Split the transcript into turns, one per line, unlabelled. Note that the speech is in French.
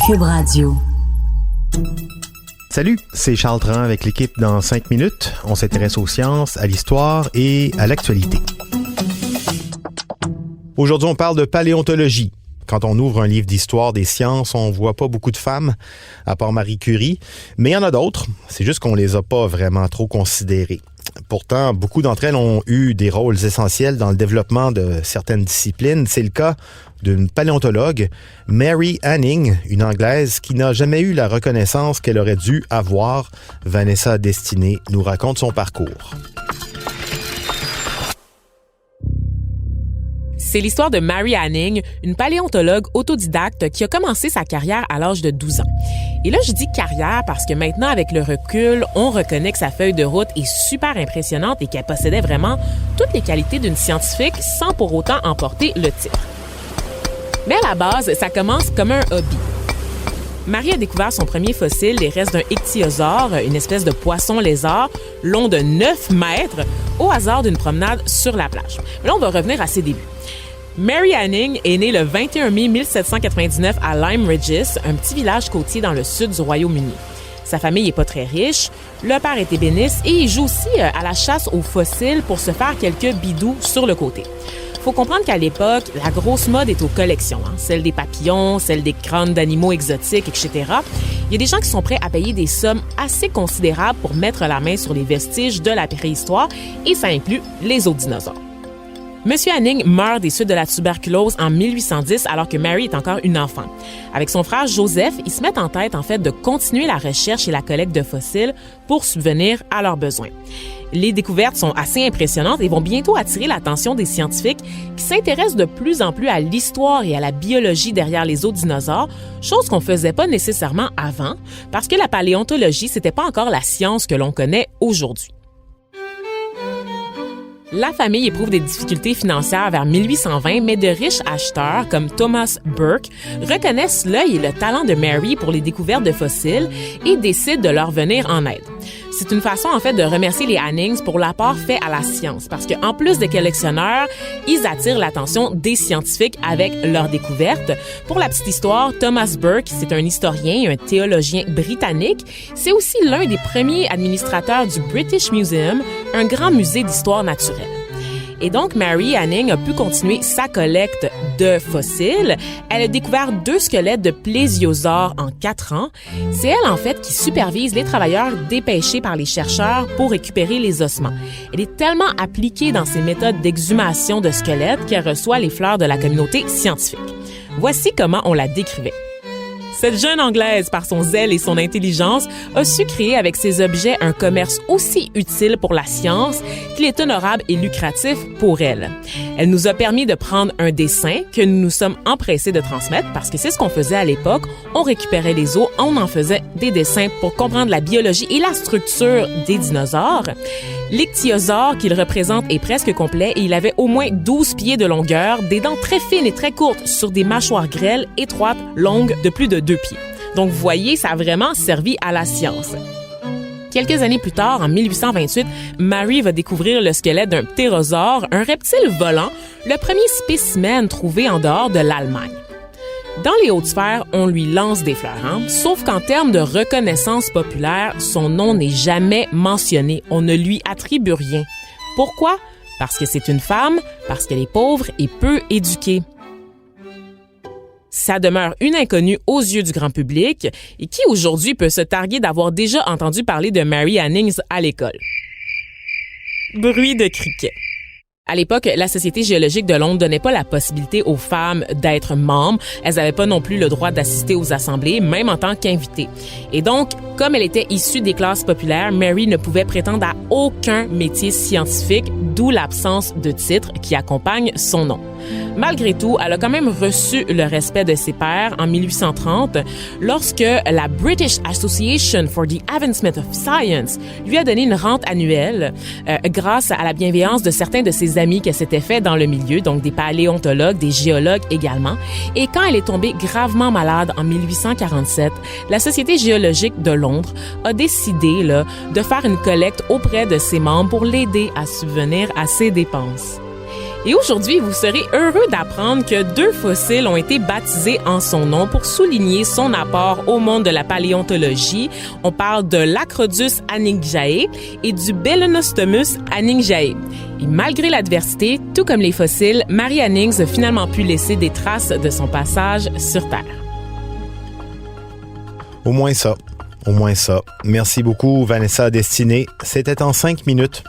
Cube Radio.
Salut, c'est Charles Tran avec l'équipe dans 5 minutes. On s'intéresse aux sciences, à l'histoire et à l'actualité. Aujourd'hui, on parle de paléontologie. Quand on ouvre un livre d'histoire des sciences, on voit pas beaucoup de femmes, à part Marie Curie. Mais il y en a d'autres, c'est juste qu'on les a pas vraiment trop considérées. Pourtant, beaucoup d'entre elles ont eu des rôles essentiels dans le développement de certaines disciplines. C'est le cas d'une paléontologue, Mary Anning, une Anglaise qui n'a jamais eu la reconnaissance qu'elle aurait dû avoir. Vanessa Destinée nous raconte son parcours.
C'est l'histoire de Mary Anning, une paléontologue autodidacte qui a commencé sa carrière à l'âge de 12 ans. Et là, je dis carrière parce que maintenant, avec le recul, on reconnaît que sa feuille de route est super impressionnante et qu'elle possédait vraiment toutes les qualités d'une scientifique sans pour autant emporter le titre. Mais à la base, ça commence comme un hobby. Marie a découvert son premier fossile, les restes d'un ichthyosaure, une espèce de poisson-lézard long de 9 mètres, au hasard d'une promenade sur la plage. Mais là, on va revenir à ses débuts. Mary Anning est née le 21 mai 1799 à Lyme Regis, un petit village côtier dans le sud du Royaume-Uni. Sa famille n'est pas très riche, le père est ébéniste et il joue aussi à la chasse aux fossiles pour se faire quelques bidous sur le côté. Faut comprendre qu'à l'époque, la grosse mode est aux collections, celle des papillons, celle des crânes d'animaux exotiques, etc. Il y a des gens qui sont prêts à payer des sommes assez considérables pour mettre la main sur les vestiges de la préhistoire et ça inclut les autres dinosaures. Monsieur Anning meurt des suites de la tuberculose en 1810 alors que Mary est encore une enfant. Avec son frère Joseph, ils se mettent en tête de continuer la recherche et la collecte de fossiles pour subvenir à leurs besoins. Les découvertes sont assez impressionnantes et vont bientôt attirer l'attention des scientifiques qui s'intéressent de plus en plus à l'histoire et à la biologie derrière les autres dinosaures, chose qu'on faisait pas nécessairement avant parce que la paléontologie, c'était pas encore la science que l'on connaît aujourd'hui. La famille éprouve des difficultés financières vers 1820, mais de riches acheteurs comme Thomas Burke reconnaissent l'œil et le talent de Mary pour les découvertes de fossiles et décident de leur venir en aide. C'est une façon, de remercier les Annings pour l'apport fait à la science, parce qu'en plus de collectionneurs, ils attirent l'attention des scientifiques avec leurs découvertes. Pour la petite histoire, Thomas Burke, c'est un historien et un théologien britannique. C'est aussi l'un des premiers administrateurs du British Museum, un grand musée d'histoire naturelle. Et donc, Mary Anning a pu continuer sa collecte de fossiles. Elle a découvert 2 squelettes de plésiosaures en 4 ans. C'est elle, qui supervise les travailleurs dépêchés par les chercheurs pour récupérer les ossements. Elle est tellement appliquée dans ses méthodes d'exhumation de squelettes qu'elle reçoit les fleurs de la communauté scientifique. Voici comment on la décrivait. Cette jeune Anglaise, par son zèle et son intelligence, a su créer avec ses objets un commerce aussi utile pour la science qu'il est honorable et lucratif pour elle. Elle nous a permis de prendre un dessin que nous nous sommes empressés de transmettre parce que c'est ce qu'on faisait à l'époque. On récupérait les os, on en faisait des dessins pour comprendre la biologie et la structure des dinosaures. L'ichthyosaure qu'il représente est presque complet et il avait au moins 12 pieds de longueur, des dents très fines et très courtes sur des mâchoires grêles, étroites, longues de plus de 2 pieds. Donc, vous voyez, ça a vraiment servi à la science. Quelques années plus tard, en 1828, Mary va découvrir le squelette d'un ptérosaure, un reptile volant, le premier spécimen trouvé en dehors de l'Allemagne. Dans les hautes sphères, on lui lance des fleurs, sauf qu'en termes de reconnaissance populaire, son nom n'est jamais mentionné. On ne lui attribue rien. Pourquoi? Parce que c'est une femme, parce qu'elle est pauvre et peu éduquée. Ça demeure une inconnue aux yeux du grand public et qui aujourd'hui peut se targuer d'avoir déjà entendu parler de Mary Anning à l'école. Bruit de criquet. À l'époque, la Société géologique de Londres donnait pas la possibilité aux femmes d'être membres. Elles n'avaient pas non plus le droit d'assister aux assemblées, même en tant qu'invitées. Et donc, comme elle était issue des classes populaires, Mary ne pouvait prétendre à aucun métier scientifique, d'où l'absence de titre qui accompagne son nom. Malgré tout, elle a quand même reçu le respect de ses pairs en 1830 lorsque la British Association for the Advancement of Science lui a donné une rente annuelle grâce à la bienveillance de certains de ses amis qui s'étaient fait dans le milieu, donc des paléontologues, des géologues également. Et quand elle est tombée gravement malade en 1847, la Société géologique de Londres a décidé de faire une collecte auprès de ses membres pour l'aider à subvenir à ses dépenses. Et aujourd'hui, vous serez heureux d'apprendre que 2 fossiles ont été baptisés en son nom pour souligner son apport au monde de la paléontologie. On parle de l'Acrodus anningjae et du Balaenostomus anningjae. Et malgré l'adversité, tout comme les fossiles, Marie Annings a finalement pu laisser des traces de son passage sur Terre.
Au moins ça. Merci beaucoup, Vanessa Destinée. C'était en 5 minutes.